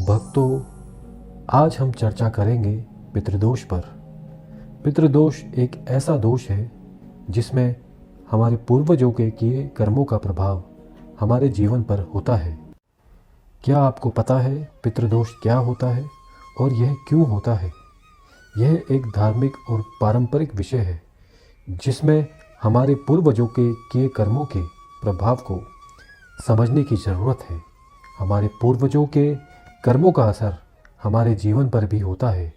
भक्तों, आज हम चर्चा करेंगे पितृदोष पर। पितृदोष एक ऐसा दोष है जिसमें हमारे पूर्वजों के किए कर्मों का प्रभाव हमारे जीवन पर होता है। क्या आपको पता है पितृदोष क्या होता है और यह क्यों होता है? यह एक धार्मिक और पारंपरिक विषय है जिसमें हमारे पूर्वजों के किए कर्मों के प्रभाव को समझने की ज़रूरत है। हमारे पूर्वजों के कर्मों का असर हमारे जीवन पर भी होता है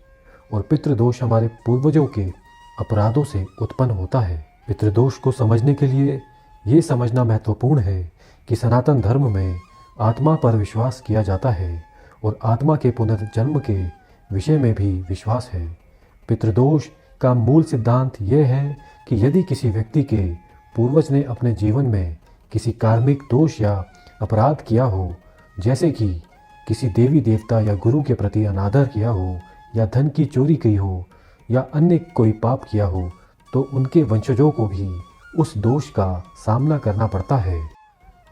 और पितृदोष हमारे पूर्वजों के अपराधों से उत्पन्न होता है। पितृदोष को समझने के लिए ये समझना महत्वपूर्ण है कि सनातन धर्म में आत्मा पर विश्वास किया जाता है और आत्मा के पुनर्जन्म के विषय में भी विश्वास है। पितृदोष का मूल सिद्धांत यह है कि यदि किसी व्यक्ति के पूर्वज ने अपने जीवन में किसी कार्मिक दोष या अपराध किया हो, जैसे कि किसी देवी देवता या गुरु के प्रति अनादर किया हो या धन की चोरी की हो या अन्य कोई पाप किया हो, तो उनके वंशजों को भी उस दोष का सामना करना पड़ता है।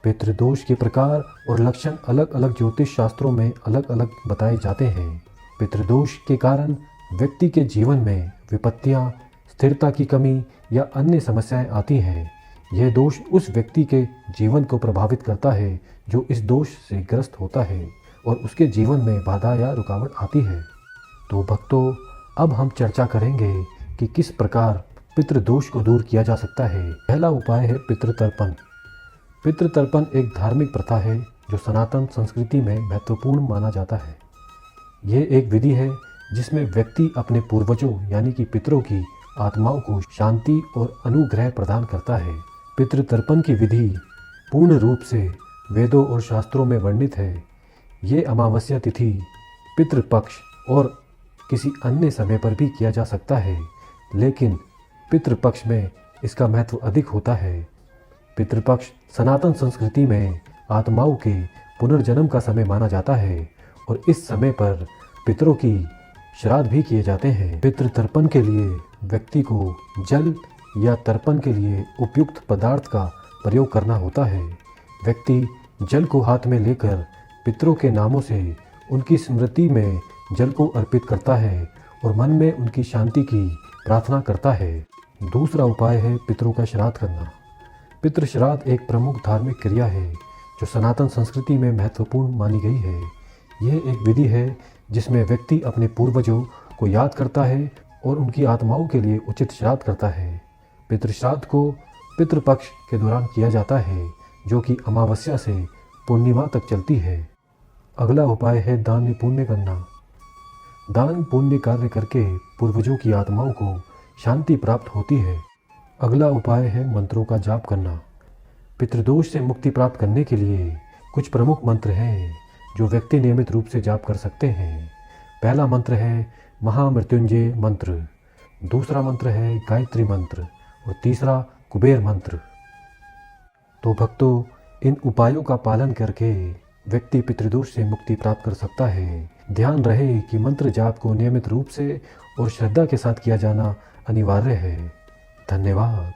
पितृदोष के प्रकार और लक्षण अलग अलग ज्योतिष शास्त्रों में अलग अलग बताए जाते हैं। पितृदोष के कारण व्यक्ति के जीवन में विपत्तियां, स्थिरता की कमी या अन्य समस्याएं आती हैं। यह दोष उस व्यक्ति के जीवन को प्रभावित करता है जो इस दोष से ग्रस्त होता है और उसके जीवन में बाधा या रुकावट आती है। तो भक्तों, अब हम चर्चा करेंगे कि किस प्रकार पितृदोष को दूर किया जा सकता है। पहला उपाय है पितृतर्पण। पितृतर्पण एक धार्मिक प्रथा है जो सनातन संस्कृति में महत्वपूर्ण माना जाता है। यह एक विधि है जिसमें व्यक्ति अपने पूर्वजों यानी कि पितरों की आत्माओं को शांति और अनुग्रह प्रदान करता है। पितृतर्पण की विधि पूर्ण रूप से वेदों और शास्त्रों में वर्णित है। ये अमावस्या तिथि, पितृपक्ष और किसी अन्य समय पर भी किया जा सकता है, लेकिन पितृपक्ष में इसका महत्व अधिक होता है। पितृपक्ष सनातन संस्कृति में आत्माओं के पुनर्जन्म का समय माना जाता है और इस समय पर पितरों की श्राद्ध भी किए जाते हैं। पितृतर्पण के लिए व्यक्ति को जल या तर्पण के लिए उपयुक्त पदार्थ का प्रयोग करना होता है। व्यक्ति जल को हाथ में लेकर पितरों के नामों से उनकी स्मृति में जल को अर्पित करता है और मन में उनकी शांति की प्रार्थना करता है। दूसरा उपाय है पितरों का श्राद्ध करना। पितृ श्राद्ध एक प्रमुख धार्मिक क्रिया है जो सनातन संस्कृति में महत्वपूर्ण मानी गई है। यह एक विधि है जिसमें व्यक्ति अपने पूर्वजों को याद करता है और उनकी आत्माओं के लिए उचित श्राद्ध करता है। पितृश्राद्ध को पितृपक्ष के दौरान किया जाता है, जो कि अमावस्या से पूर्णिमा तक चलती है। अगला उपाय है दान पुण्य करना। दान पुण्य कार्य करके पूर्वजों की आत्माओं को शांति प्राप्त होती है। अगला उपाय है मंत्रों का जाप करना। पितृदोष से मुक्ति प्राप्त करने के लिए कुछ प्रमुख मंत्र हैं जो व्यक्ति नियमित रूप से जाप कर सकते हैं। पहला मंत्र है महामृत्युंजय मंत्र, दूसरा मंत्र है गायत्री मंत्र और तीसरा कुबेर मंत्र। तो भक्तों, इन उपायों का पालन करके व्यक्ति पितृदोष से मुक्ति प्राप्त कर सकता है। ध्यान रहे कि मंत्र जाप को नियमित रूप से और श्रद्धा के साथ किया जाना अनिवार्य है। धन्यवाद।